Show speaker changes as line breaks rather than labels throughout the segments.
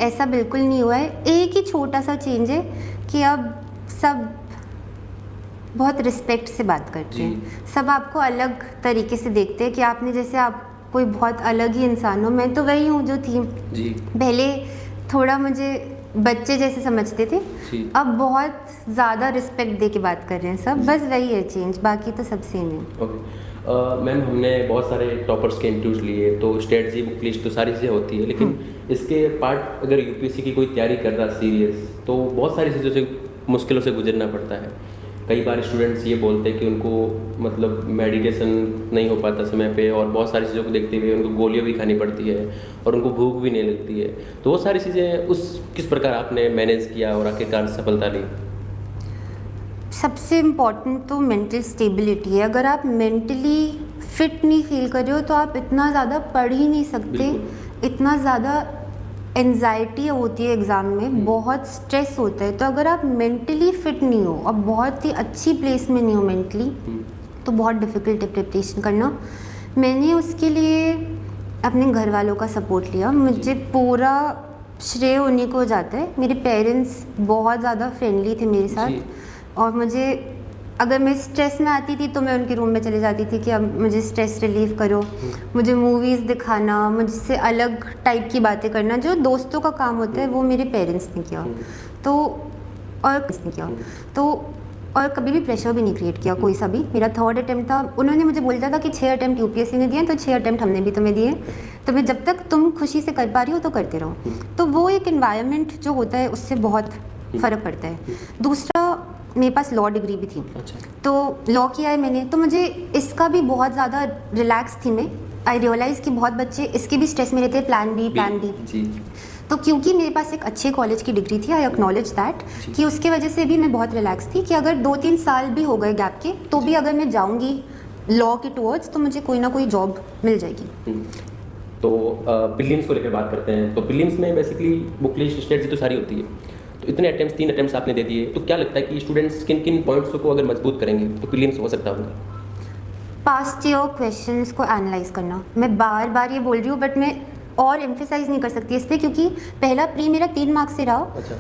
ऐसा बिल्कुल नहीं हुआ है। एक ही छोटा सा चेंज है कि अब सब बहुत रिस्पेक्ट से बात करते हैं, सब आपको अलग तरीके से देखते हैं कि आपने जैसे आप कोई बहुत अलग ही इंसान हो। मैं तो वही हूँ जो थी
जी।
पहले, थोड़ा मुझे बच्चे जैसे समझते थे, अब बहुत ज़्यादा रिस्पेक्ट दे के बात कर रहे हैं सब। बस वही है चेंज, बाकी तो सब सेम है।
ओके मैम, हमने बहुत सारे टॉपर्स के इंटरव्यूज लिए, तो स्टेट जी बुक लिस्ट तो सारी चीज़ें होती है, लेकिन इसके पार्ट अगर यूपीएससी की कोई तैयारी कर रहा सीरियस, तो बहुत सारी चीज़ों से मुश्किलों से गुजरना पड़ता है। कई बार स्टूडेंट्स ये बोलते हैं कि उनको मतलब मेडिटेशन नहीं हो पाता समय पे, और बहुत सारी चीज़ों को देखते हुए उनको गोलियां भी खानी पड़ती है और उनको भूख भी नहीं लगती है। तो वो सारी चीज़ें उस किस प्रकार आपने मैनेज किया और आखिरकार सफलता ली?
सबसे इम्पॉर्टेंट तो मेंटल स्टेबिलिटी है। अगर आप मेंटली फिट नहीं फील कर रहे हो तो आप इतना ज़्यादा पढ़ ही नहीं सकते। इतना ज़्यादा एंजाइटी होती है एग्ज़ाम में, बहुत स्ट्रेस होता है। तो अगर आप मेंटली फिट नहीं हो और बहुत ही अच्छी प्लेस में नहीं हो मेंटली, तो बहुत डिफ़िकल्ट है प्रिपरेशन करना। मैंने उसके लिए अपने घर वालों का सपोर्ट लिया। मुझे पूरा श्रेय उन्हीं को जाता है। मेरे पेरेंट्स बहुत ज़्यादा फ्रेंडली थे मेरे साथ, और मुझे अगर मैं स्ट्रेस में आती थी तो मैं उनके रूम में चली जाती थी कि अब मुझे स्ट्रेस रिलीव करो, मुझे मूवीज़ दिखाना, मुझसे अलग टाइप की बातें करना, जो दोस्तों का काम होता है वो मेरे पेरेंट्स ने किया। तो और किसने किया, तो और कभी भी प्रेशर भी नहीं क्रिएट किया कोई सा भी। मेरा 3rd अटेम्प्ट था, उन्होंने मुझे बोला था कि 6 अटेम्प्ट यूपीएससी ने दिए तो 6 अटेम्प्ट हमने भी तुम्हें दिए, तो मैं जब तक तुम खुशी से कर पा रही हो तो करते रहो। तो वो एक एनवायरनमेंट जो होता है उससे बहुत फ़र्क पड़ता है। दूसरा, मेरे पास लॉ डिग्री भी थी।
अच्छा।
तो लॉ किया है मैंने, तो मुझे इसका भी बहुत ज़्यादा रिलैक्स थी मैं। आई रियलाइज़ कि बहुत बच्चे इसके भी स्ट्रेस में रहते हैं, प्लान बी। तो क्योंकि मेरे पास एक अच्छे कॉलेज की डिग्री थी, आई एक्नॉलेज दैट, कि उसके वजह से भी मैं बहुत रिलैक्स थी कि अगर 2-3 साल भी हो गए गैप के, तो भी अगर मैं जाऊँगी लॉ के टुवर्ड्स तो मुझे कोई ना कोई जॉब मिल जाएगी।
तो प्रीलिम्स को लेकर बात करते हैं, तो प्रीलिम्स में बेसिकली बुक लिस्ट स्टेट तो सारी होती है, तो इतने अटेम्प्ट 3 अटेम्प्ट आपने दे दिए, तो क्या लगता है कि स्टूडेंट्स किन किन पॉइंट्स को अगर मजबूत करेंगे तो प्रीलिम्स हो सकता होगा?
पास्ट ईयर क्वेश्चंस को एनालाइज करना। मैं बार बार ये बोल रही हूँ, बट मैं और एम्फेसाइज नहीं कर सकती इस पर, क्योंकि पहला प्री मेरा 3 मार्क्स से रहा।
अच्छा।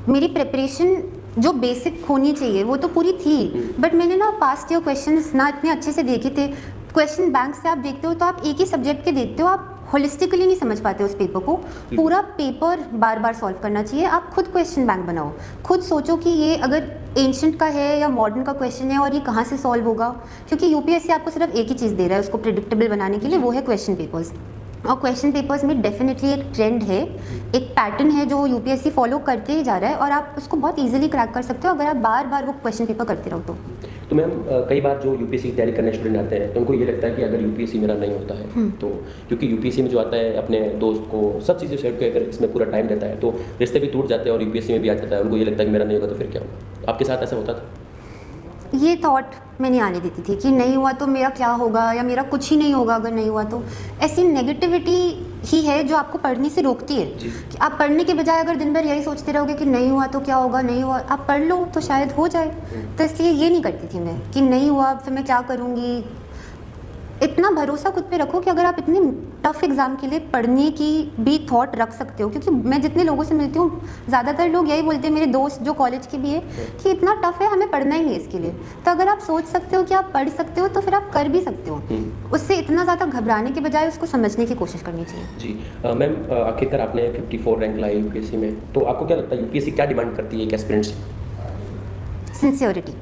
मेरी प्रिपरेशन जो बेसिक होनी चाहिए वो तो पूरी थी, बट मैंने ना पास्ट ईयर क्वेश्चंस ना इतने अच्छे से देखे थे। क्वेश्चन बैंक से आप देखते हो तो आप एक ही सब्जेक्ट के देखते हो, आप होलिस्टिकली नहीं समझ पाते उस पेपर को। पूरा पेपर बार बार सॉल्व करना चाहिए। आप खुद क्वेश्चन बैंक बनाओ, खुद सोचो कि ये अगर एंशिएंट का है या मॉडर्न का क्वेश्चन है और ये कहाँ से सॉल्व होगा, क्योंकि यूपीएससी आपको सिर्फ एक ही चीज़ दे रहा है उसको प्रिडिक्टेबल बनाने के लिए, वो है क्वेश्चन पेपर्स। और क्वेश्चन पेपर्स में डेफिनेटली एक ट्रेंड है, एक पैटर्न है जो यूपीएससी फॉलो करते ही जा रहा है, और आप उसको बहुत इजीली क्रैक कर सकते हो अगर आप बार बार वो क्वेश्चन पेपर करते रहो तो
मैम कई बार जो यूपीएससी की तैयारी करने स्टूडेंट आते हैं तो उनको ये लगता है कि अगर यूपीएससी मेरा नहीं होता है तो, क्योंकि यूपीएससी में जो आता है अपने दोस्त को सब चीज़ें सेट कर, अगर इसमें पूरा टाइम देता है तो रिश्ते भी टूट जाते हैं और यूपीएससी में भी आ जाता है, उनको ये लगता है कि मेरा नहीं होगा तो फिर क्या होगा। आपके साथ ऐसा होता था?
ये थॉट मैं नहीं आने देती थी कि नहीं हुआ तो मेरा क्या होगा, या मेरा कुछ ही नहीं होगा अगर नहीं हुआ तो। ऐसी नेगेटिविटी ही है जो आपको पढ़ने से रोकती है कि आप पढ़ने के बजाय अगर दिन भर यही सोचते रहोगे कि नहीं हुआ तो क्या होगा, नहीं हुआ, आप पढ़ लो तो शायद हो जाए। तो इसलिए ये नहीं करती थी मैं कि नहीं हुआ फिर मैं क्या करूँगी। इतना भरोसा खुद पे रखो कि अगर आप इतने टफ एग्ज़ाम के लिए पढ़ने की भी थॉट रख सकते हो, क्योंकि मैं जितने लोगों से मिलती हूँ ज़्यादातर लोग यही बोलते हैं, मेरे दोस्त जो कॉलेज के भी है, कि इतना टफ है हमें पढ़ना ही नहीं इसके लिए। तो अगर आप सोच सकते हो कि आप पढ़ सकते हो तो फिर आप कर भी सकते हो। उससे इतना ज़्यादा घबराने के बजाय उसको समझने की कोशिश करनी चाहिए।
जी मैम, आखिरकार आपने 54 रैंक लाई यूपीएससी में, तो आपको क्या लगता है यूपीएससी क्या डिमांड करती है एक एस्पिरेंट से?
सिंसियरिटी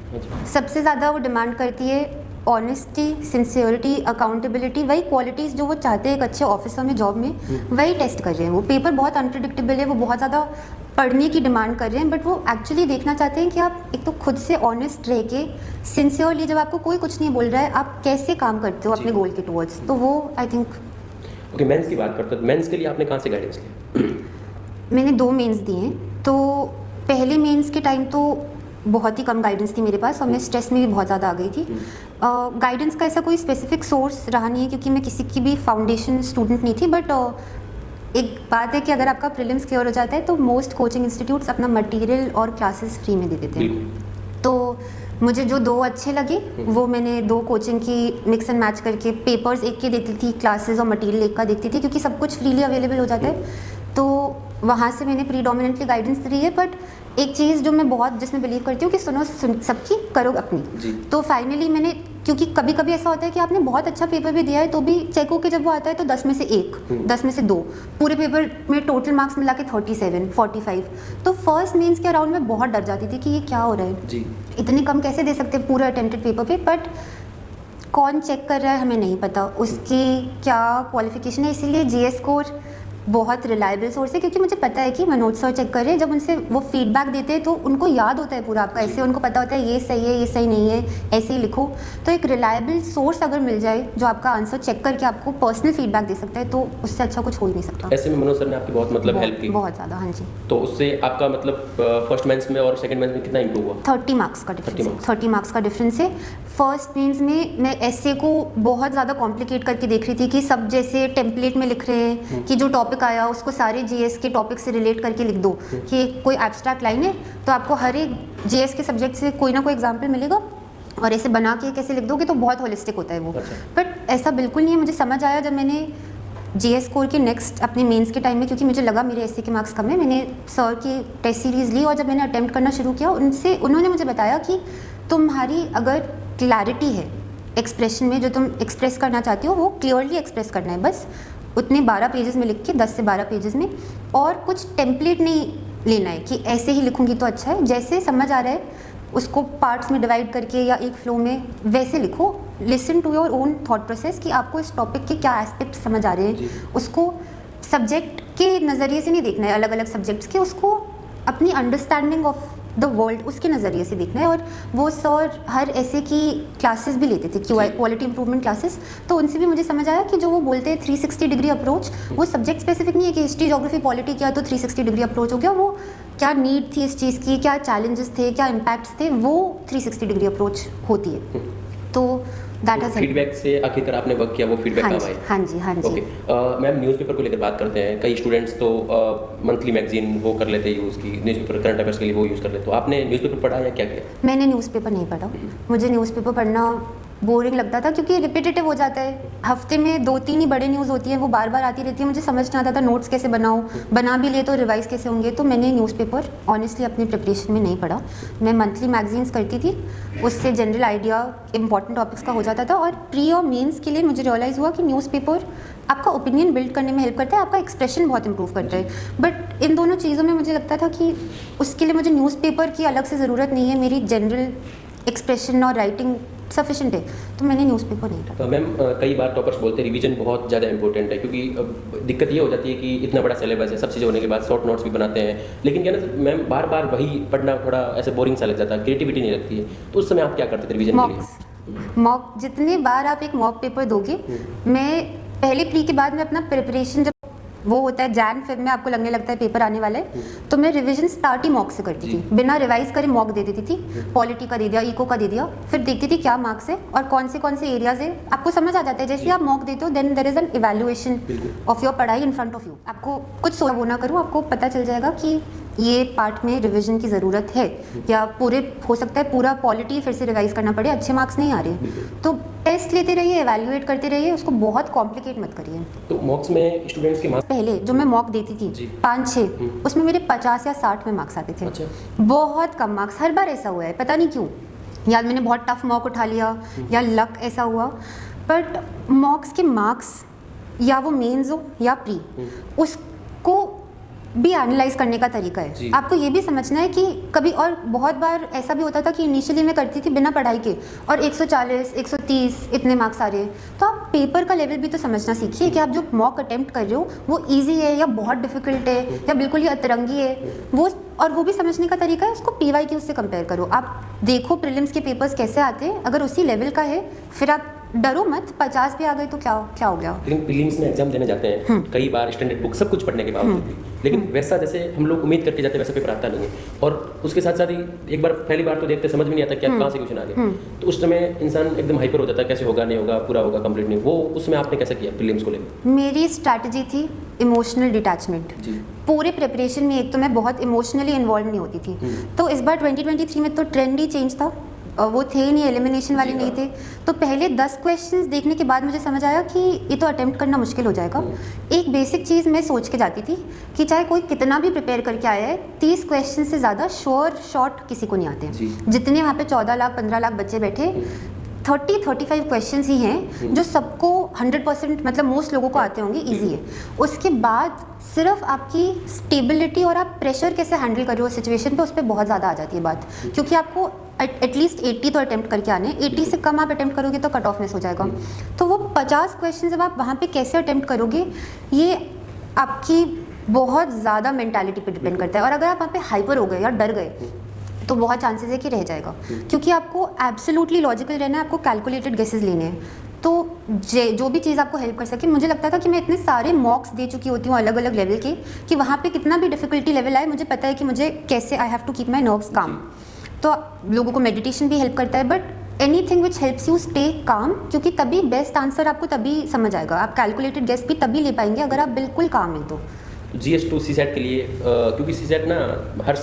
सबसे ज़्यादा वो डिमांड करती है। ऑनेस्टी, सिंसियरिटी, अकाउंटेबिलिटी, वही क्वालिटीज़ जो वो चाहते हैं एक अच्छे ऑफिसर में, जॉब में, वही टेस्ट कर रहे हैं। वो पेपर बहुत अनप्रिडिक्टेबल है, वो बहुत ज़्यादा पढ़ने की डिमांड कर रहे हैं, बट वो एक्चुअली देखना चाहते हैं कि आप एक तो खुद से ऑनेस्ट रह के सिंसियरली, जब आपको कोई कुछ नहीं बोल रहा है, आप कैसे काम करते हो अपने गोल के टुवर्ड्स। तो वो आई थिंक।
ओके, मेंस की बात करते हैं, मेंस के लिए आपने कहाँ से गाइडेंस लिया?
मैंने 2 मेंस दिए हैं। तो पहले मेंस के टाइम तो बहुत ही कम गाइडेंस थी मेरे पास, और मैं स्ट्रेस में भी बहुत ज़्यादा आ गई थी। गाइडेंस का ऐसा कोई स्पेसिफिक सोर्स रहा नहीं है, क्योंकि मैं किसी की भी फाउंडेशन स्टूडेंट नहीं थी। बट एक बात है कि अगर आपका प्रीलिम्स क्लियर हो जाता है तो मोस्ट कोचिंग इंस्टीट्यूट्स अपना मटेरियल और क्लासेस फ्री में दे देते हैं। तो मुझे जो 2 अच्छे लगे वो मैंने 2 कोचिंग की मिक्स एंड मैच करके, पेपर्स एक के देती थी, क्लासेस और मटेरियल एक का देखती थी, क्योंकि सब कुछ फ्रीली अवेलेबल हो जाता है। तो वहाँ से मैंने प्रीडोमिनेंटली गाइडेंस ली है। बट एक चीज़ जो मैं बहुत जिसमें बिलीव करती हूँ कि सुनो सबकी करो अपनी।
जी।
तो फाइनली मैंने, क्योंकि कभी कभी ऐसा होता है कि आपने बहुत अच्छा पेपर भी दिया है तो भी चेक होके जब वो आता है तो 10 में से 1, 10 में से 2, पूरे पेपर में टोटल मार्क्स मिला के 37, 45। तो फर्स्ट मेंस के अराउंड में बहुत डर जाती थी कि ये क्या हो रहा है
जी।
इतने कम कैसे दे सकते हैं पूरे अटेम्प्टेड पेपर पे। बट कौन चेक कर रहा है हमें नहीं पता, उसकी क्या क्वालिफिकेशन है, इसीलिए जीएस स्कोर बहुत रिलायबल सोर्स है। क्योंकि मुझे पता है कि मनोज सर चेक कर रहे हैं, जब उनसे वो फीडबैक देते हैं तो उनको याद होता है पूरा आपका, ऐसे उनको पता होता है ये सही है ये सही नहीं है, ऐसे ही लिखो। तो एक रिलायबल सोर्स अगर मिल जाए जो आपका आंसर चेक करके आपको पर्सनल फीडबैक दे सकता है तो उससे अच्छा कुछ हो ही नहीं सकता।
ऐसे में मनोज सर ने आपकी बहुत मतलब हेल्प की।
बहुत ज़्यादा, हाँ जी।
तो उससे आपका मतलब फर्स्ट मेंस में और सेकंड मेंस में कितना इंप्रूव हुआ?
30 मार्क्स का डिफरेंस है। 30 मार्क्स का डिफरेंस है। फर्स्ट मेंस में मैं एसे को बहुत ज़्यादा कॉम्प्लिकेट करके देख रही थी कि सब जैसे टेम्पलेट में लिख रहे हैं कि जो टॉपिक आया उसको सारे जीएस के टॉपिक से रिलेट करके लिख दो, कि कोई एब्स्ट्रैक्ट लाइन है तो आपको हर एक जीएस के सब्जेक्ट से कोई ना कोई एग्जाम्पल मिलेगा और ऐसे बना के कैसे लिख दोगे तो बहुत होलिस्टिक होता है वो। बट ऐसा बिल्कुल नहीं है। मुझे समझ आया जब मैंने जीएस स्कोर के नेक्स्ट अपने मेंस के टाइम में, क्योंकि मुझे लगा मेरे एसए के मार्क्स कम है, मैंने सर की टेस्ट सीरीज़ ली और जब मैंने अटेम्प्ट करना शुरू किया उन्होंने मुझे बताया कि तुम्हारी अगर क्लैरिटी है एक्सप्रेशन में, जो तुम एक्सप्रेस करना चाहती हो वो क्लियरली एक्सप्रेस करना है, बस उतने 12 पेजेस में लिख के, 10 से 12 पेजेस में, और कुछ टेम्पलेट नहीं लेना है कि ऐसे ही लिखूंगी तो अच्छा है। जैसे समझ आ रहा है उसको पार्ट्स में डिवाइड करके या एक फ्लो में वैसे लिखो। Listen to your own thought process कि आपको इस टॉपिक के क्या एस्पेक्ट समझ आ रहे हैं, उसको सब्जेक्ट के नज़रिए से नहीं देखना है, अलग अलग सब्जेक्ट्स के, उसको अपनी अंडरस्टैंडिंग ऑफ द वर्ल्ड उसके नज़रिए से देखना है। और वो सर हर ऐसे की क्लासेस भी लेते थे, क्वालिटी इंप्रूवमेंट क्लासेस, तो उनसे भी मुझे समझ आया कि जो वो बोलते हैं 360 डिग्री अप्रोच, वो सब्जेक्ट स्पेसिफिक नहीं है कि हिस्ट्री ज्योग्राफी पॉलिटी किया तो 360 डिग्री अप्रोच हो गया। वो क्या नीड थी इस चीज़ की, क्या चैलेंजेस थे, क्या इम्पैक्ट्स थे, वो 360 डिग्री अप्रोच होती है। तो दैट हैज
फीडबैक से आखिरकार आपने वर्क किया, वो फीडबैक काम आया।
हाँ जी, हाँ जी।
ओके मैम, न्यूज़पेपर को लेकर बात करते हैं। कई स्टूडेंट्स तो मंथली मैगजीन वो कर लेते हैं यूज़ की, न्यूज़पेपर करंट अफेयर्स के लिए वो यूज़ कर लेते। तो आपने न्यूज़पेपर पढ़ा या क्या किया?
मैंने न्यूज़पेपर नहीं पढ़ा। मुझे न्यूज़पेपर पढ़ना बोरिंग लगता था क्योंकि रिपीटेटिव हो जाता है। हफ्ते में 2-3 ही बड़े न्यूज़ होती हैं, वो बार बार आती रहती है। मुझे समझ नहीं आता था नोट्स कैसे बनाऊँ, बना भी लिए तो रिवाइज़ कैसे होंगे। तो मैंने न्यूज़पेपर ऑनेस्टली अपनी प्रिपरेशन में नहीं पढ़ा। मैं मंथली मैगजीन्स करती थी, उससे जनरल आइडिया इंपॉर्टेंट टॉपिक्स का हो जाता था। और प्री और मेंस के लिए मुझे रियलाइज़ हुआ कि न्यूज़पेपर आपका ओपिनियन बिल्ड करने में हेल्प करता है, आपका एक्सप्रेशन बहुत इंप्रूव करता है। बट इन दोनों चीज़ों में मुझे लगता था कि उसके लिए मुझे न्यूज़पेपर की अलग से ज़रूरत नहीं है, मेरी जनरल एक्सप्रेशन और राइटिंग सफिशेंट है, तो मैंने न्यूज़पेपर नहीं पढ़ा।
मैम कई बार टॉपर्स बोलते हैं रिवीजन बहुत ज़्यादा इंपॉर्टेंट है, क्योंकि दिक्कत ये हो जाती है कि इतना बड़ा सिलेबस है, सब चीज़ें होने के बाद शॉर्ट नोट्स भी बनाते हैं, लेकिन क्या ना मैम बार बार वही पढ़ना थोड़ा ऐसे बोरिंग सा लग जाता है, क्रिएटिविटी नहीं लगती है। तो उस समय आप क्या करते थे रिवीजन के लिए?
मॉक जितने बार आप एक मॉक पेपर दोगे, मैं पहले प्री के बाद में अपना प्रिपरेशन जब वो होता है Jan-Feb में आपको लगने लगता है पेपर आने वाला है, तो मैं रिवीजन स्टार्ट ही मॉक से करती थी, बिना रिवाइज करे मॉक दे देती थी। पॉलिटी का दे दिया, इको का दे दिया, फिर देखती थी क्या मार्क्स है और कौन से एरियाज है, आपको समझ आ जाता है। जैसे आप मॉक देते हो then there is an evaluation of your पढ़ाई इन फ्रंट ऑफ यू। आपको कुछ वो ना करूँ, आपको पता चल जाएगा कि ये पार्ट में रिवीजन की ज़रूरत है, या पूरे हो सकता है पूरा पॉलिटी फिर से रिवाइज करना पड़े, अच्छे मार्क्स नहीं आ रहे। तो टेस्ट लेते रहिए, एवैल्यूएट करते रहिए, उसको बहुत कॉम्प्लिकेट मत करिए।
तो मॉक्स में स्टूडेंट्स के मार्क्स
पहले जो मैं मॉक देती थी 5-6, उसमें मेरे 50 या 60 में मार्क्स आते थे।
अच्छा।
बहुत कम मार्क्स, हर बार ऐसा हुआ है, पता नहीं क्यों, या मैंने बहुत टफ मॉक उठा लिया या लक ऐसा हुआ। बट मॉक्स के मार्क्स, या वो मेंस हो या प्री, उसको भी एनालाइज करने का तरीका है। आपको ये भी समझना है कि कभी, और बहुत बार ऐसा भी होता था कि इनिशियली मैं करती थी बिना पढ़ाई के और 140, 130 इतने मार्क्स आ रहे हैं। तो आप पेपर का लेवल भी तो समझना सीखिए कि आप जो मॉक अटेम्प्ट कर रहे हो वो इजी है या बहुत डिफिकल्ट है या बिल्कुल ही अतरंगी है, वो भी समझने का तरीका है। उसको PYQ से कंपेयर करो, आप देखो प्रीलिम्स के पेपर्स कैसे आते हैं, अगर उसी लेवल का है फिर आप डरो मत। 50 पे आ गए तो क्या हो गया।
लेकिन प्रीलिम्स में एग्जाम देने जाते हैं कई बार स्टैंडर्ड बुक सब कुछ पढ़ने के बावजूद भी, लेकिन वैसा जैसे हम लोग उम्मीद करके जाते हैं वैसा पेपर आता नहीं है। और उसके साथ साथ ही एक बार पहली बार तो देखते समझ में नहीं आता क्या कहाँ से क्वेश्चन आ गया, तो उस समय इंसान एकदम हाइपर हो जाता है, कैसे होगा नहीं होगा, पूरा होगा कंप्लीट नहीं। वो उसमें आपने कैसे किया प्रीलिम्स को लेकर?
मेरी स्ट्रैटेजी थी इमोशनल डिटैचमेंट। पूरे प्रिपरेशन में एक तो मैं बहुत इमोशनली इन्वॉल्व नहीं होती थी, तो इस बार 2023 में तो ट्रेंड ही चेंज था, वो थे नहीं, एलिमिनेशन वाले
जी,
नहीं थे, तो पहले 10 क्वेश्चंस देखने के बाद मुझे समझ आया कि ये तो अटेम्प्ट करना मुश्किल हो जाएगा। एक बेसिक चीज़ मैं सोच के जाती थी कि चाहे कोई कितना भी प्रिपेयर करके आया है, 30 क्वेश्चन से ज़्यादा श्योर शॉर्ट किसी को नहीं आते
जी।
हैं। जितने वहाँ पे 14 लाख 15 लाख बच्चे बैठे, 30-35 क्वेश्चंस ही हैं जो सबको 100% मतलब मोस्ट लोगों को आते होंगे, इजी है। उसके बाद सिर्फ आपकी स्टेबिलिटी और आप प्रेशर कैसे हैंडल कर रहे हो सिचुएशन पे, उस पर बहुत ज़्यादा आ जाती है बात, क्योंकि आपको एटलीस्ट 80 तो अटेम्प्ट करके आने हैं। 80 से कम आप अटेम्प्ट करोगे तो कट ऑफ मिस हो जाएगा। तो वो 50 क्वेश्चन जब आप वहाँ पे कैसे अटेम्प्ट करोगे, ये आपकी बहुत ज़्यादा मेंटालिटी पे डिपेंड करता है। और अगर आप वहाँ पे हाइपर हो गए या डर गए तो बहुत चांसेस है कि रह जाएगा, क्योंकि आपको एब्सोल्युटली लॉजिकल रहना है, आपको कैलकुलेटेड गेसेस लेने हैं। तो जो भी चीज़ आपको हेल्प कर सके, मुझे लगता था कि मैं इतने सारे मॉक्स दे चुकी होती हूँ अलग अलग लेवल के, कि वहाँ पे कितना भी डिफिकल्टी लेवल आए, मुझे पता है कि मुझे कैसे I have to keep my nerves calm. तो लोगों को मेडिटेशन भी हेल्प करता है, but anything which helps you stay calm, क्योंकि तभी बेस्ट आंसर आपको तभी समझ आएगा। आप कैलकुलेटेड गेस भी तभी ले पाएंगे अगर आप बिल्कुल काम हैं तो।
GS2 CSAT के लिए क्योंकि CSAT ना हर